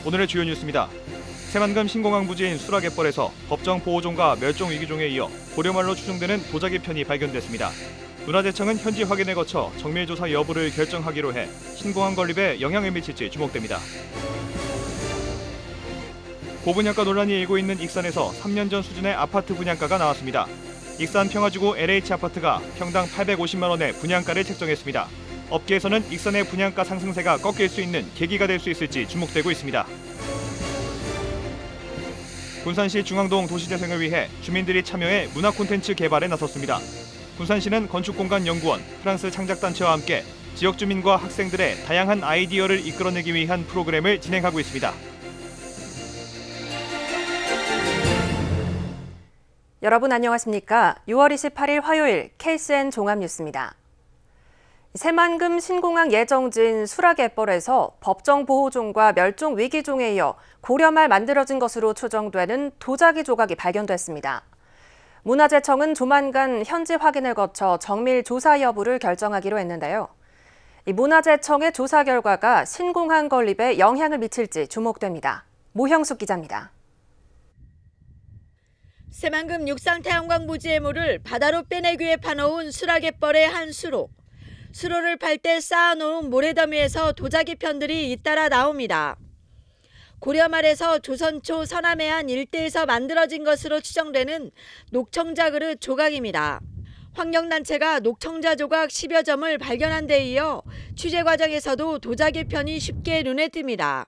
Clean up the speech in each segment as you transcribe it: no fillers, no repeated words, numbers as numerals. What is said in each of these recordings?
오늘의 주요 뉴스입니다. 새만금 신공항 부지인 수락갯벌에서 법정 보호종과 멸종 위기종에 이어 고려말로 추정되는 도자기 편이 발견됐습니다. 문화재청은 현지 확인을 거쳐 정밀조사 여부를 결정하기로 해 신공항 건립에 영향을 미칠지 주목됩니다. 고분양가 논란이 일고 있는 익산에서 3년 전 수준의 아파트 분양가가 나왔습니다. 익산 평화지구 LH 아파트가 평당 850만 원의 분양가를 책정했습니다. 업계에서는 익산의 분양가 상승세가 꺾일 수 있는 계기가 될 수 있을지 주목되고 있습니다. 군산시 중앙동 도시재생을 위해 주민들이 참여해 문화 콘텐츠 개발에 나섰습니다. 군산시는 건축공간연구원, 프랑스 창작단체와 함께 지역 주민과 학생들의 다양한 아이디어를 이끌어내기 위한 프로그램을 진행하고 있습니다. 여러분 안녕하십니까? 6월 28일 화요일 KCN 종합뉴스입니다. 새만금 신공항 예정지인 수락갯벌에서 법정보호종과 멸종위기종에 이어 고려 말 만들어진 것으로 추정되는 도자기 조각이 발견됐습니다. 문화재청은 조만간 현지 확인을 거쳐 정밀 조사 여부를 결정하기로 했는데요. 이 문화재청의 조사 결과가 신공항 건립에 영향을 미칠지 주목됩니다. 모형숙 기자입니다. 새만금 육상태양광 부지의 물을 바다로 빼내기 위해 파놓은 수락갯벌의 한 수로. 수로를 팔 때 쌓아놓은 모래더미에서 도자기 편들이 잇따라 나옵니다. 고려 말에서 조선 초 서남해안 일대에서 만들어진 것으로 추정되는 녹청자 그릇 조각입니다. 환경단체가 녹청자 조각 10여 점을 발견한 데 이어 취재 과정에서도 도자기 편이 쉽게 눈에 띕니다.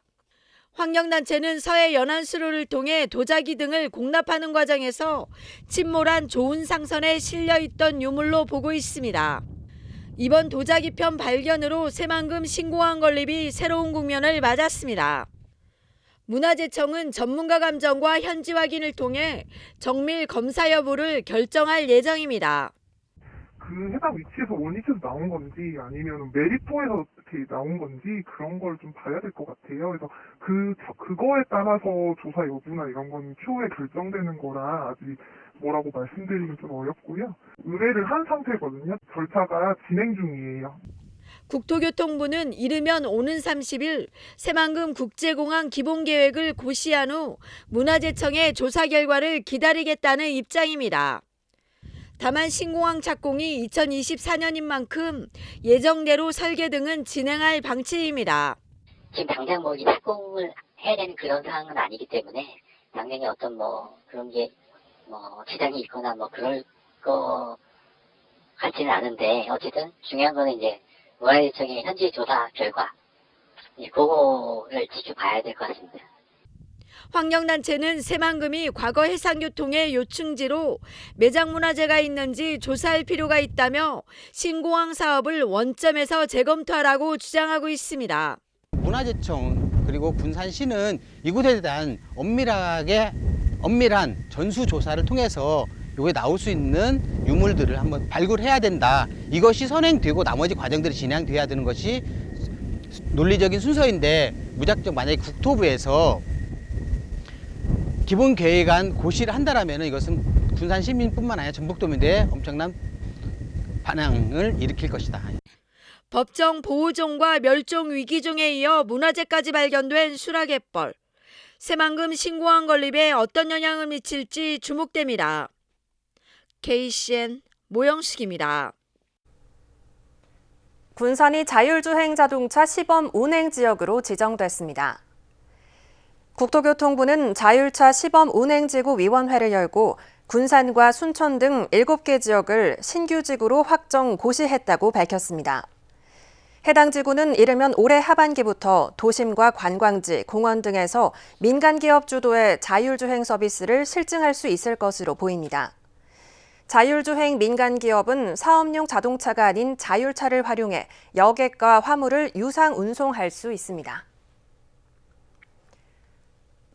환경단체는 서해 연안수로를 통해 도자기 등을 공납하는 과정에서 침몰한 좋은 상선에 실려있던 유물로 보고 있습니다. 이번 도자기 편 발견으로 새만금 신공항 건립이 새로운 국면을 맞았습니다. 문화재청은 전문가 감정과 현지 확인을 통해 정밀 검사 여부를 결정할 예정입니다. 그 해당 위치에서 원위치에서 나온 건지 아니면 메리토에서 이렇게 나온 건지 그런 걸 좀 봐야 될 것 같아요. 그래서 그거에 따라서 조사 여부나 이런 건 추후에 결정되는 거라 아직 뭐라고 말씀드리긴 좀 어렵고요. 의뢰를 한 상태거든요. 절차가 진행 중이에요. 국토교통부는 이르면 오는 30일 새만금 국제공항 기본계획을 고시한 후 문화재청의 조사 결과를 기다리겠다는 입장입니다. 다만 신공항 착공이 2024년인 만큼 예정대로 설계 등은 진행할 방침입니다. 지금 당장 이 착공을 해야 되는 그런 상황은 아니기 때문에 당연히 어떤 그런 게 지장이 있거나 그럴 거 같지는 않은데 어쨌든 중요한 거는 이제 문화재청의 현지 조사 결과 그거를 지켜봐야 될 것 같습니다. 환경단체는 새만금이 과거 해상교통의 요충지로 매장문화재가 있는지 조사할 필요가 있다며 신공항 사업을 원점에서 재검토하라고 주장하고 있습니다. 문화재청 그리고 군산시는 이곳에 대한 엄밀한 전수조사를 통해서 여기에 나올 수 있는 유물들을 한번 발굴해야 된다. 이것이 선행되고 나머지 과정들이 진행돼야 되는 것이 논리적인 순서인데 무작정 만약에 국토부에서 기본 계획안 고시를 한다라면 이것은 군산 시민뿐만 아니라 전북도민들의 엄청난 반향을 일으킬 것이다. 법정 보호종과 멸종 위기종에 이어 문화재까지 발견된 수락갯벌. 새만금 신공항 건립에 어떤 영향을 미칠지 주목됩니다. KCN 모형식입니다. 군산이 자율주행 자동차 시범 운행 지역으로 지정됐습니다. 국토교통부는 자율차 시범 운행지구 위원회를 열고 군산과 순천 등 7개 지역을 신규 지구로 확정 고시했다고 밝혔습니다. 해당 지구는 이르면 올해 하반기부터 도심과 관광지, 공원 등에서 민간기업 주도의 자율주행 서비스를 실증할 수 있을 것으로 보입니다. 자율주행 민간기업은 사업용 자동차가 아닌 자율차를 활용해 여객과 화물을 유상 운송할 수 있습니다.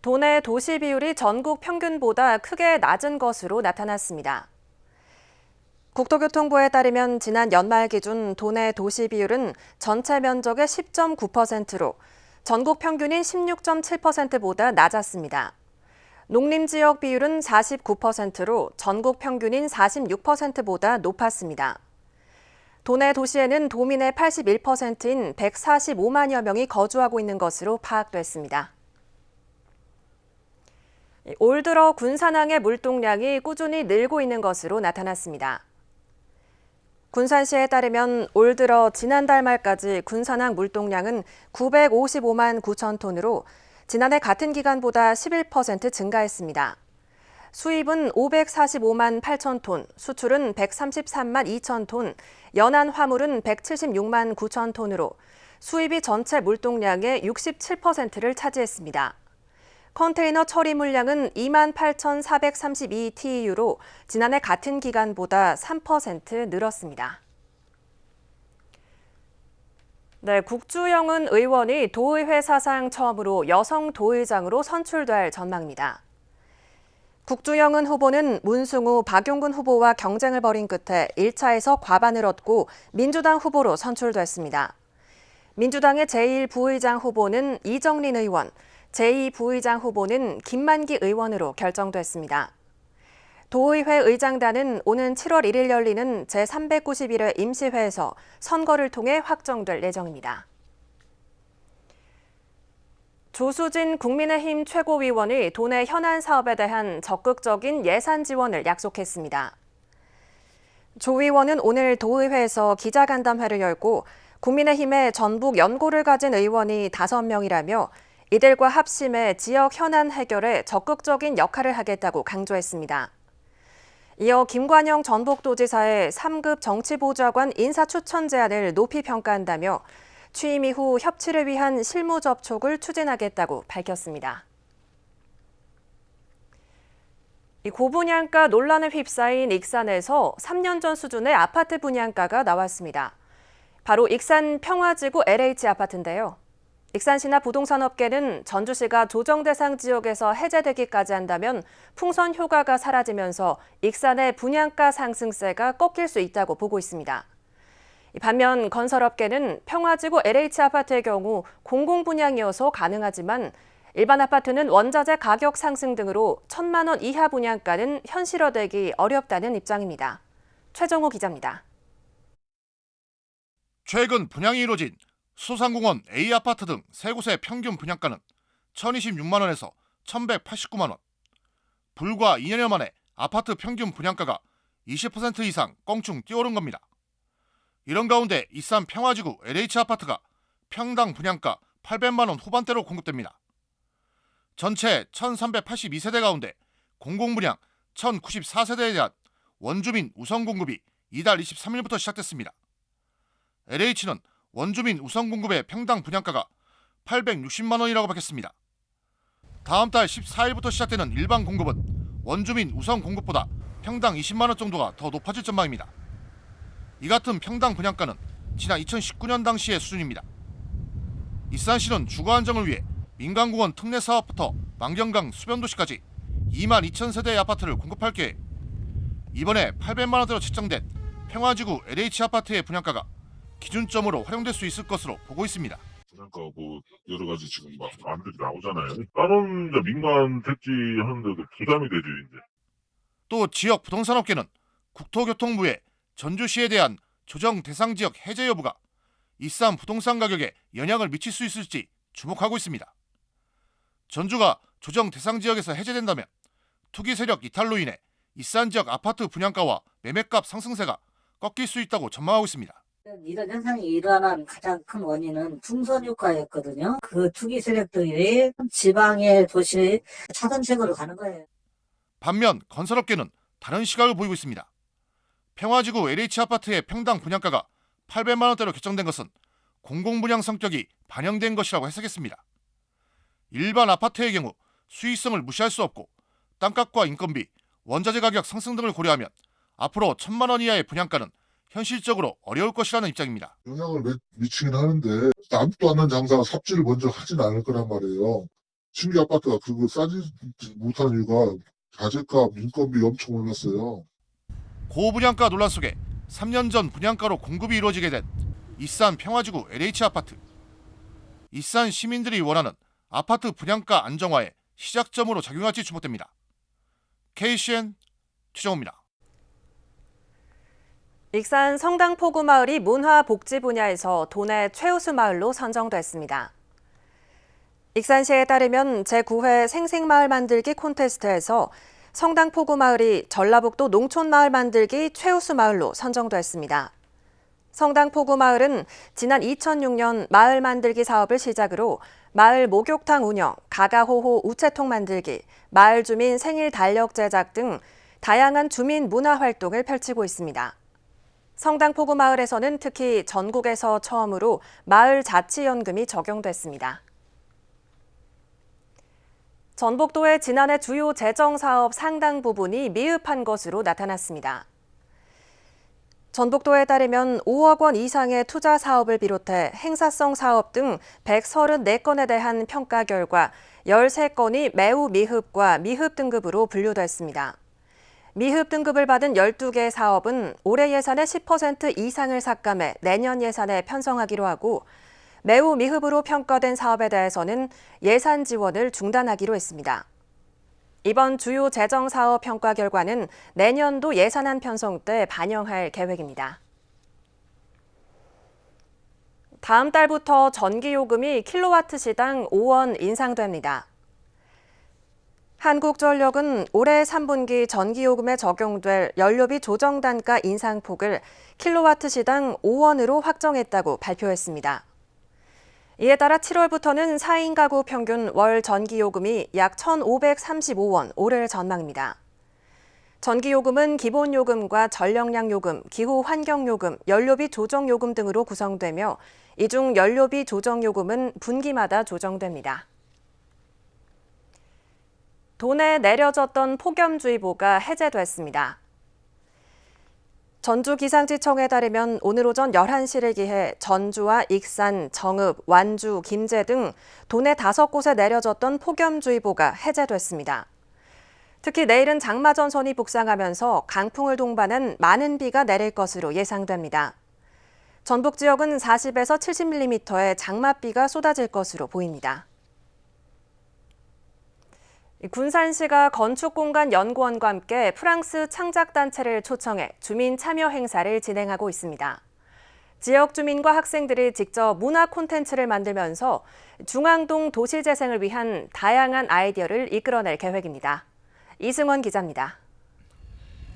도내 도시 비율이 전국 평균보다 크게 낮은 것으로 나타났습니다. 국토교통부에 따르면 지난 연말 기준 도내 도시 비율은 전체 면적의 10.9%로 전국 평균인 16.7%보다 낮았습니다. 농림지역 비율은 49%로 전국 평균인 46%보다 높았습니다. 도내 도시에는 도민의 81%인 145만여 명이 거주하고 있는 것으로 파악됐습니다. 올 들어 군산항의 물동량이 꾸준히 늘고 있는 것으로 나타났습니다. 군산시에 따르면 올 들어 지난달 말까지 군산항 물동량은 955만 9천 톤으로 지난해 같은 기간보다 11% 증가했습니다. 수입은 545만 8천 톤, 수출은 133만 2천 톤, 연안 화물은 176만 9천 톤으로 수입이 전체 물동량의 67%를 차지했습니다. 컨테이너 처리 물량은 2만 8,432 TEU로 지난해 같은 기간보다 3% 늘었습니다. 네, 국주영은 의원이 도의회 사상 처음으로 여성 도의장으로 선출될 전망입니다. 국주영은 후보는 문승우, 박용근 후보와 경쟁을 벌인 끝에 1차에서 과반을 얻고 민주당 후보로 선출됐습니다. 민주당의 제1부의장 후보는 이정린 의원, 제2부의장 후보는 김만기 의원으로 결정됐습니다. 도의회 의장단은 오는 7월 1일 열리는 제391회 임시회에서 선거를 통해 확정될 예정입니다. 조수진 국민의힘 최고위원이 도내 현안 사업에 대한 적극적인 예산 지원을 약속했습니다. 조 의원은 오늘 도의회에서 기자간담회를 열고 국민의힘의 전북 연고를 가진 의원이 5명이라며 이들과 합심해 지역 현안 해결에 적극적인 역할을 하겠다고 강조했습니다. 이어 김관영 전북도지사의 3급 정치보좌관 인사추천 제안을 높이 평가한다며 취임 이후 협치를 위한 실무 접촉을 추진하겠다고 밝혔습니다. 고분양가 논란에 휩싸인 익산에서 3년 전 수준의 아파트 분양가가 나왔습니다. 바로 익산 평화지구 LH 아파트인데요. 익산시나 부동산업계는 전주시가 조정 대상 지역에서 해제되기까지 한다면 풍선 효과가 사라지면서 익산의 분양가 상승세가 꺾일 수 있다고 보고 있습니다. 반면 건설업계는 평화지구 LH 아파트의 경우 공공분양이어서 가능하지만 일반 아파트는 원자재 가격 상승 등으로 1,000만 원 이하 분양가는 현실화되기 어렵다는 입장입니다. 최정호 기자입니다. 최근 분양이 이루어진 수산공원 A아파트 등 3곳의 평균 분양가는 1,026만 원에서 1,189만 원. 불과 2년여 만에 아파트 평균 분양가가 20% 이상 껑충 뛰어오른 겁니다. 이런 가운데 익산 평화지구 LH아파트가 평당 분양가 800만 원 후반대로 공급됩니다. 전체 1,382세대 가운데 공공분양 1,094세대에 대한 원주민 우선 공급이 이달 23일부터 시작됐습니다. LH는 원주민 우선 공급의 평당 분양가가 860만 원이라고 밝혔습니다. 다음 달 14일부터 시작되는 일반 공급은 원주민 우선 공급보다 평당 20만 원 정도가 더 높아질 전망입니다. 이 같은 평당 분양가는 지난 2019년 당시의 수준입니다. 익산시는 주거 안정을 위해 민간공원 특례 사업부터 만경강 수변도시까지 2만 2천 세대의 아파트를 공급할 계획. 이번에 800만 원대로 책정된 평화지구 LH 아파트의 분양가가 기준점으로 활용될 수 있을 것으로 보고 있습니다. 분양가 뭐 여러 가지 지금 막 안들이 나오잖아요. 다른 이제 민간 택지 하는데도 부담이 되죠 이제. 또 지역 부동산업계는 국토교통부의 전주시에 대한 조정 대상 지역 해제 여부가 익산 부동산 가격에 영향을 미칠 수 있을지 주목하고 있습니다. 전주가 조정 대상 지역에서 해제된다면 투기 세력 이탈로 인해 익산 지역 아파트 분양가와 매매값 상승세가 꺾일 수 있다고 전망하고 있습니다. 이런 현상이 일어난 가장 큰 원인은 풍선 효과였거든요. 그 투기 세력들이 지방의 도시 차선책으로 가는 거예요. 반면 건설업계는 다른 시각을 보이고 있습니다. 평화지구 LH아파트의 평당 분양가가 800만 원대로 결정된 것은 공공분양 성격이 반영된 것이라고 해석했습니다. 일반 아파트의 경우 수익성을 무시할 수 없고 땅값과 인건비, 원자재 가격 상승 등을 고려하면 앞으로 1,000만 원 이하의 분양가는 현실적으로 어려울 것이라는 입장입니다. 영향을 미치긴 하는데 남도 않는 장사가 삽질을 먼저 하진 않을 거란 말이에요. 신규 아파트가 그거 싸지 못한 이유가 자재값, 인건비 엄청 올랐어요. 고분양가 논란 속에 3년 전 분양가로 공급이 이루어지게 된 익산 평화지구 LH아파트. 익산 시민들이 원하는 아파트 분양가 안정화의 시작점으로 작용할지 주목됩니다. KCN 최정호입니다. 익산 성당포구 마을이 문화복지 분야에서 도내 최우수 마을로 선정됐습니다. 익산시에 따르면 제9회 생생마을 만들기 콘테스트에서 성당포구마을이 전라북도 농촌마을 만들기 최우수 마을로 선정됐습니다. 성당포구마을은 지난 2006년 마을 만들기 사업을 시작으로 마을 목욕탕 운영, 가가호호 우체통 만들기, 마을 주민 생일 달력 제작 등 다양한 주민 문화 활동을 펼치고 있습니다. 성당포구마을에서는 특히 전국에서 처음으로 마을 자치연금이 적용됐습니다. 전북도의 지난해 주요 재정사업 상당 부분이 미흡한 것으로 나타났습니다. 전북도에 따르면 5억 원 이상의 투자 사업을 비롯해 행사성 사업 등 134건에 대한 평가 결과 13건이 매우 미흡과 미흡 등급으로 분류됐습니다. 미흡 등급을 받은 12개 사업은 올해 예산의 10% 이상을 삭감해 내년 예산에 편성하기로 하고 매우 미흡으로 평가된 사업에 대해서는 예산 지원을 중단하기로 했습니다. 이번 주요 재정사업 평가 결과는 내년도 예산안 편성 때 반영할 계획입니다. 다음 달부터 전기요금이 킬로와트 시당 5원 인상됩니다. 한국전력은 올해 3분기 전기요금에 적용될 연료비 조정단가 인상폭을 킬로와트 시당 5원으로 확정했다고 발표했습니다. 이에 따라 7월부터는 4인 가구 평균 월 전기요금이 약 1,535원 오를 전망입니다. 전기요금은 기본요금과 전력량요금, 기후환경요금, 연료비 조정요금 등으로 구성되며 이 중 연료비 조정요금은 분기마다 조정됩니다. 도내에 내려졌던 폭염주의보가 해제됐습니다. 전주기상지청에 따르면 오늘 오전 11시를 기해 전주와 익산, 정읍, 완주, 김제 등 도내 5곳에 내려졌던 폭염주의보가 해제됐습니다. 특히 내일은 장마전선이 북상하면서 강풍을 동반한 많은 비가 내릴 것으로 예상됩니다. 전북 지역은 40에서 70mm의 장맛비가 쏟아질 것으로 보입니다. 군산시가 건축공간연구원과 함께 프랑스 창작단체를 초청해 주민 참여 행사를 진행하고 있습니다. 지역 주민과 학생들이 직접 문화 콘텐츠를 만들면서 중앙동 도시재생을 위한 다양한 아이디어를 이끌어낼 계획입니다. 이승원 기자입니다.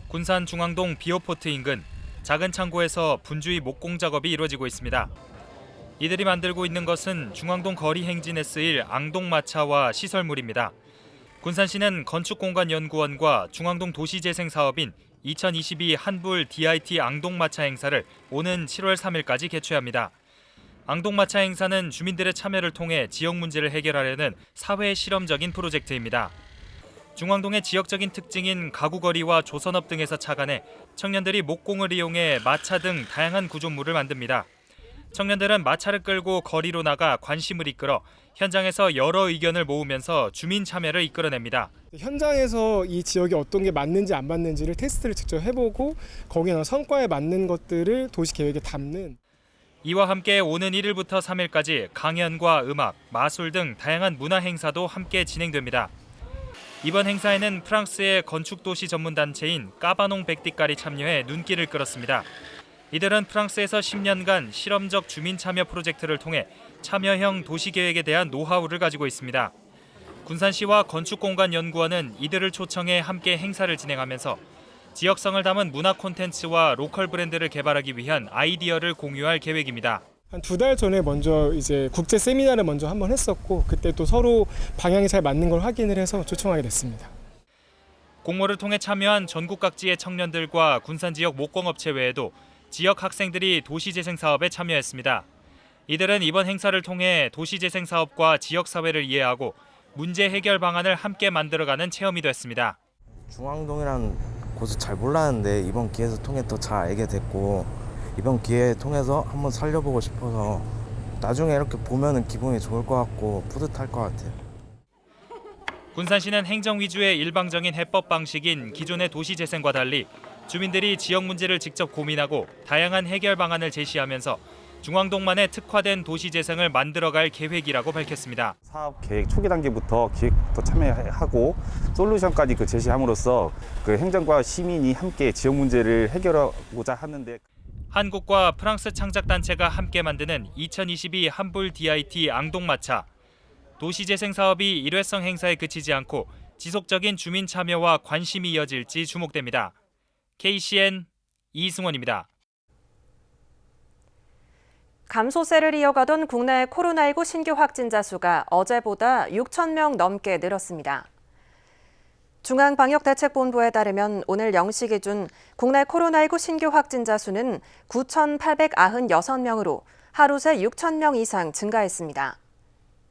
군산 중앙동 비오포트 인근 작은 창고에서 분주히 목공 작업이 이루어지고 있습니다. 이들이 만들고 있는 것은 중앙동 거리 행진에 쓰일 앙동마차와 시설물입니다. 군산시는 건축공간연구원과 중앙동 도시재생 사업인 2022 한불 DIT 앙동마차 행사를 오는 7월 3일까지 개최합니다. 앙동마차 행사는 주민들의 참여를 통해 지역 문제를 해결하려는 사회 실험적인 프로젝트입니다. 중앙동의 지역적인 특징인 가구거리와 조선업 등에서 착안해 청년들이 목공을 이용해 마차 등 다양한 구조물을 만듭니다. 청년들은 마차를 끌고 거리로 나가 관심을 이끌어 현장에서 여러 의견을 모으면서 주민 참여를 이끌어냅니다. 현장에서 이 지역이 어떤 게 맞는지 안 맞는지를 테스트를 직접 해보고 거기에 성과에 맞는 것들을 도시계획에 담는. 이와 함께 오는 1일부터 3일까지 강연과 음악, 마술 등 다양한 문화 행사도 함께 진행됩니다. 이번 행사에는 프랑스의 건축도시 전문단체인 까바농 백디깔이 참여해 눈길을 끌었습니다. 이들은 프랑스에서 10년간 실험적 주민 참여 프로젝트를 통해 참여형 도시계획에 대한 노하우를 가지고 있습니다. 군산시와 건축공간연구원은 이들을 초청해 함께 행사를 진행하면서 지역성을 담은 문화 콘텐츠와 로컬 브랜드를 개발하기 위한 아이디어를 공유할 계획입니다. 한 2달 전에 먼저 이제 국제 세미나를 먼저 한번 했었고 그때 또 서로 방향이 잘 맞는 걸 확인을 해서 초청하게 됐습니다. 공모를 통해 참여한 전국 각지의 청년들과 군산 지역 목공업체 외에도 지역 학생들이 도시재생 사업에 참여했습니다. 이들은 이번 행사를 통해 도시재생 사업과 지역사회를 이해하고 문제 해결 방안을 함께 만들어가는 체험이 됐습니다. 중앙동이라는 곳을 잘 몰랐는데 이번 기회에서 통해 더 잘 알게 됐고 이번 기회에 통해서 한번 살려보고 싶어서 나중에 이렇게 보면은 기분이 좋을 것 같고 뿌듯할 것 같아요. 군산시는 행정 위주의 일방적인 해법 방식인 기존의 도시재생과 달리 주민들이 지역 문제를 직접 고민하고 다양한 해결 방안을 제시하면서 중앙동만의 특화된 도시재생을 만들어갈 계획이라고 밝혔습니다. 사업 계획 초기 단계부터 기획부터 참여하고 솔루션까지 제시함으로써 행정과 시민이 함께 지역 문제를 해결하고자 하는데 한국과 프랑스 창작단체가 함께 만드는 2022 한불 DIT 앙동마차. 도시재생 사업이 일회성 행사에 그치지 않고 지속적인 주민 참여와 관심이 이어질지 주목됩니다. KCN 이승원입니다. 감소세를 이어가던 국내 코로나19 신규 확진자 수가 어제보다 6천 명 넘게 늘었습니다. 중앙방역대책본부에 따르면 오늘 0시 기준 국내 코로나19 신규 확진자 수는 9,896명으로 하루 새 6천 명 이상 증가했습니다.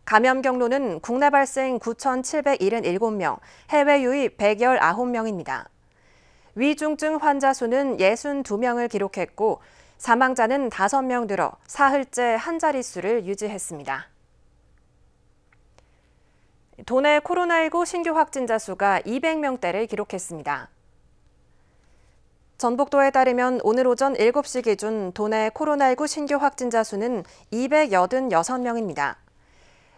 감염 경로는 국내 발생 9,777명, 해외 유입 119명입니다. 위중증 환자 수는 62명을 기록했고 사망자는 5명 늘어 사흘째 한 자릿수를 유지했습니다. 도내 코로나19 신규 확진자 수가 200명대를 기록했습니다. 전북도에 따르면 오늘 오전 7시 기준 도내 코로나19 신규 확진자 수는 286명입니다.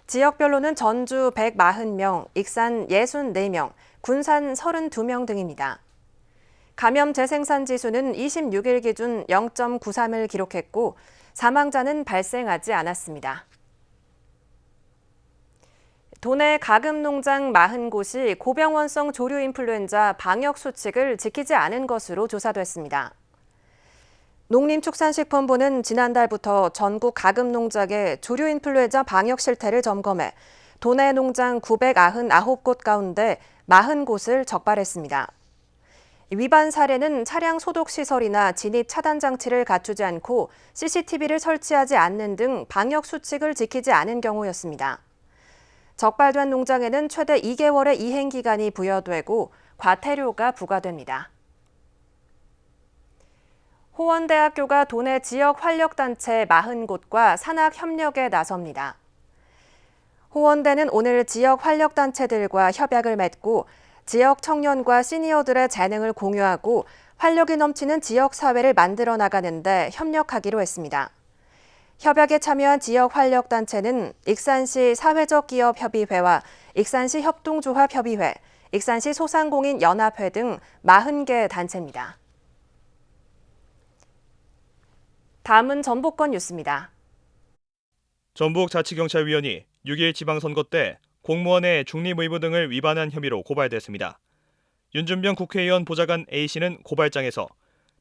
지역별로는 전주 140명, 익산 64명, 군산 32명 등입니다. 감염 재생산 지수는 26일 기준 0.93을 기록했고 사망자는 발생하지 않았습니다. 도내 가금농장 40곳이 고병원성 조류인플루엔자 방역 수칙을 지키지 않은 것으로 조사됐습니다. 농림축산식품부는 지난달부터 전국 가금농장의 조류인플루엔자 방역 실태를 점검해 도내 농장 999곳 가운데 40곳을 적발했습니다. 위반 사례는 차량 소독 시설이나 진입 차단 장치를 갖추지 않고 CCTV를 설치하지 않는 등 방역 수칙을 지키지 않은 경우였습니다. 적발된 농장에는 최대 2개월의 이행 기간이 부여되고 과태료가 부과됩니다. 호원대학교가 도내 지역 활력단체 40곳과 산학 협력에 나섭니다. 호원대는 오늘 지역 활력단체들과 협약을 맺고 지역 청년과 시니어들의 재능을 공유하고 활력이 넘치는 지역 사회를 만들어 나가는데 협력하기로 했습니다. 협약에 참여한 지역 활력단체는 익산시 사회적기업협의회와 익산시 협동조합협의회, 익산시 소상공인 연합회 등 40개 단체입니다. 다음은 전북권 뉴스입니다. 전북자치경찰위원이 6일 지방선거 때 공무원의 중립의무 등을 위반한 혐의로 고발됐습니다. 윤준병 국회의원 보좌관 A씨는 고발장에서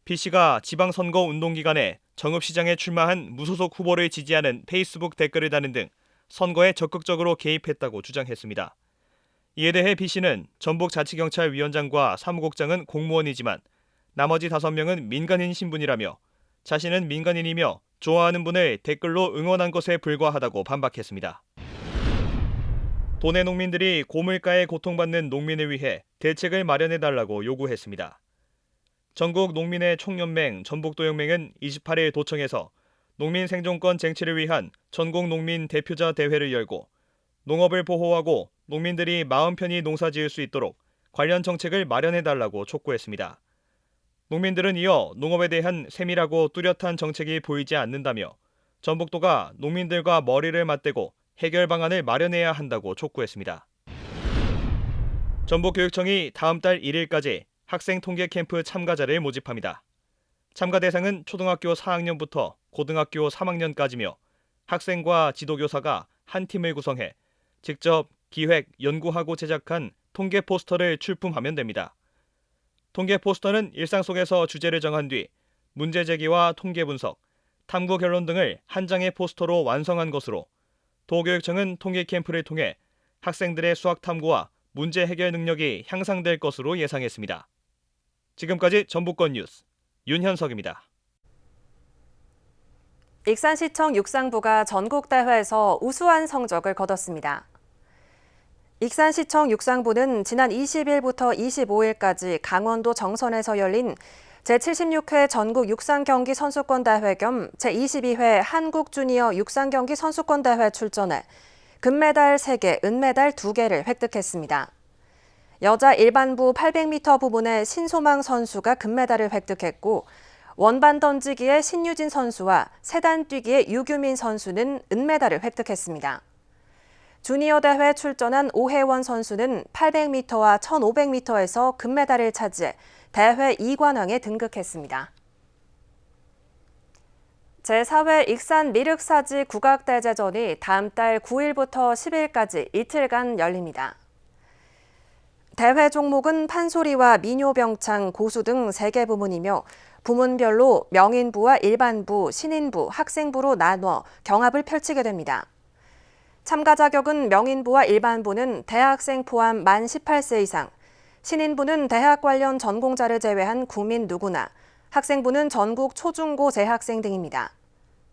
B씨가 지방선거 운동기간에 정읍시장에 출마한 무소속 후보를 지지하는 페이스북 댓글을 다는 등 선거에 적극적으로 개입했다고 주장했습니다. 이에 대해 B씨는 전북자치경찰위원장과 사무국장은 공무원이지만 나머지 5명은 민간인 신분이라며 자신은 민간인이며 좋아하는 분을 댓글로 응원한 것에 불과하다고 반박했습니다. 도내 농민들이 고물가에 고통받는 농민을 위해 대책을 마련해달라고 요구했습니다. 전국 농민의 총연맹 전북도연맹은 28일 도청에서 농민 생존권 쟁취를 위한 전국 농민 대표자 대회를 열고 농업을 보호하고 농민들이 마음 편히 농사 지을 수 있도록 관련 정책을 마련해달라고 촉구했습니다. 농민들은 이어 농업에 대한 세밀하고 뚜렷한 정책이 보이지 않는다며 전북도가 농민들과 머리를 맞대고 해결 방안을 마련해야 한다고 촉구했습니다. 전북교육청이 다음 달 1일까지 학생 통계 캠프 참가자를 모집합니다. 참가 대상은 초등학교 4학년부터 고등학교 3학년까지며 학생과 지도교사가 한 팀을 구성해 직접 기획, 연구하고 제작한 통계 포스터를 출품하면 됩니다. 통계 포스터는 일상 속에서 주제를 정한 뒤 문제 제기와 통계 분석, 탐구 결론 등을 한 장의 포스터로 완성한 것으로 도교육청은 통계 캠프를 통해 학생들의 수학 탐구와 문제 해결 능력이 향상될 것으로 예상했습니다. 지금까지 전북권 뉴스 윤현석입니다. 익산시청 육상부가 전국대회에서 우수한 성적을 거뒀습니다. 익산시청 육상부는 지난 20일부터 25일까지 강원도 정선에서 열린 제76회 전국 육상경기 선수권대회 겸 제22회 한국주니어 육상경기 선수권대회 출전해 금메달 3개, 은메달 2개를 획득했습니다. 여자 일반부 800m 부문에 신소망 선수가 금메달을 획득했고 원반 던지기의 신유진 선수와 세단 뛰기의 유규민 선수는 은메달을 획득했습니다. 주니어 대회에 출전한 오혜원 선수는 800m와 1500m에서 금메달을 차지해 대회 2관왕에 등극했습니다. 제4회 익산 미륵사지 국악대제전이 다음 달 9일부터 10일까지 이틀간 열립니다. 대회 종목은 판소리와 민요병창, 고수 등 3개 부문이며 부문별로 명인부와 일반부, 신인부, 학생부로 나눠 경합을 펼치게 됩니다. 참가 자격은 명인부와 일반부는 대학생 포함 만 18세 이상, 신인부는 대학 관련 전공자를 제외한 국민 누구나, 학생부는 전국 초중고 재학생 등입니다.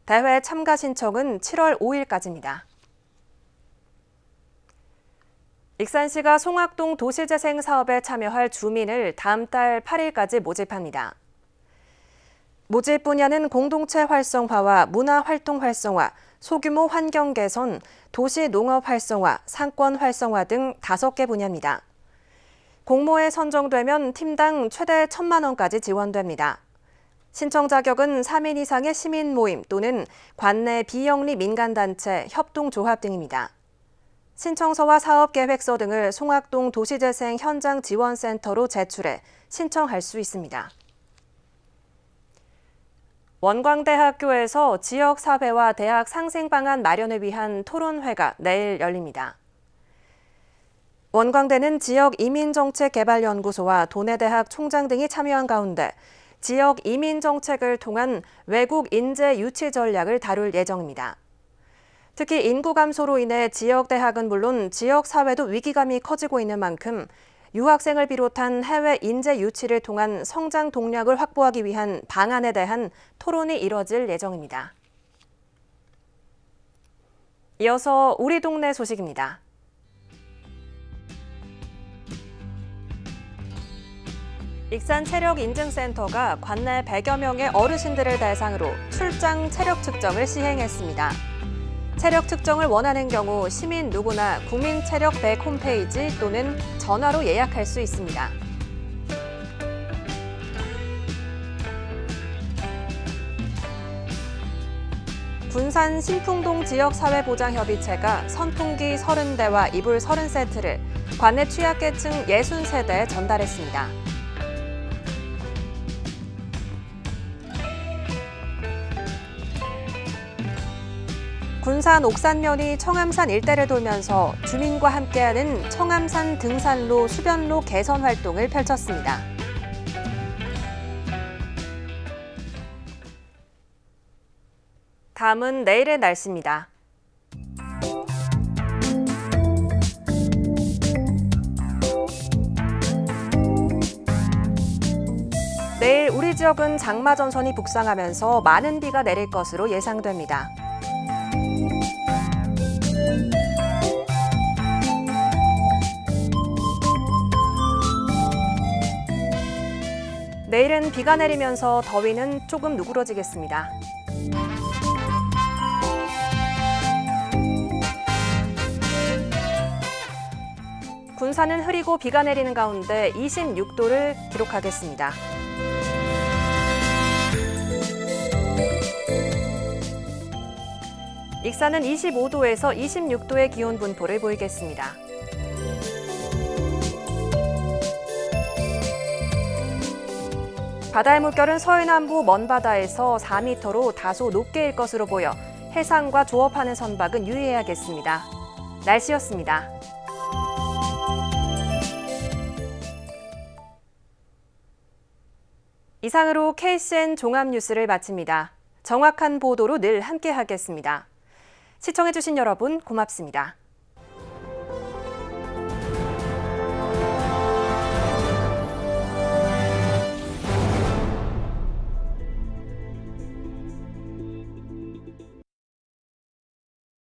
대회 참가 신청은 7월 5일까지입니다. 익산시가 송악동 도시재생 사업에 참여할 주민을 다음 달 8일까지 모집합니다. 모집 분야는 공동체 활성화와 문화활동 활성화, 소규모 환경 개선, 도시 농업 활성화, 상권 활성화 등 5개 분야입니다. 공모에 선정되면 팀당 최대 1,000만 원까지 지원됩니다. 신청 자격은 3인 이상의 시민 모임 또는 관내 비영리 민간단체, 협동조합 등입니다. 신청서와 사업계획서 등을 송악동 도시재생 현장 지원센터로 제출해 신청할 수 있습니다. 원광대학교에서 지역사회와 대학 상생방안 마련을 위한 토론회가 내일 열립니다. 원광대는 지역이민정책개발연구소와 도내대학 총장 등이 참여한 가운데 지역 이민정책을 통한 외국 인재 유치 전략을 다룰 예정입니다. 특히 인구 감소로 인해 지역대학은 물론 지역사회도 위기감이 커지고 있는 만큼 유학생을 비롯한 해외 인재 유치를 통한 성장 동력을 확보하기 위한 방안에 대한 토론이 이뤄질 예정입니다. 이어서 우리 동네 소식입니다. 익산 체력인증센터가 관내 100여 명의 어르신들을 대상으로 출장 체력 측정을 시행했습니다. 체력 측정을 원하는 경우 시민 누구나 국민체력 100 홈페이지 또는 전화로 예약할 수 있습니다. 군산 신풍동 지역사회보장협의체가 선풍기 30대와 이불 30세트를 관내 취약계층 60세대에 전달했습니다. 군산 옥산면이 청암산 일대를 돌면서 주민과 함께하는 청암산 등산로, 수변로 개선 활동을 펼쳤습니다. 다음은 내일의 날씨입니다. 내일 우리 지역은 장마 전선이 북상하면서 많은 비가 내릴 것으로 예상됩니다. 내일은 비가 내리면서 더위는 조금 누그러지겠습니다. 군산은 흐리고 비가 내리는 가운데 26도를 기록하겠습니다. 익산은 25도에서 26도의 기온 분포를 보이겠습니다. 바다의 물결은 서해남부 먼바다에서 4m로 다소 높게 일 것으로 보여 해상과 조업하는 선박은 유의해야겠습니다. 날씨였습니다. 이상으로 KCN 종합뉴스를 마칩니다. 정확한 보도로 늘 함께하겠습니다. 시청해주신 여러분 고맙습니다.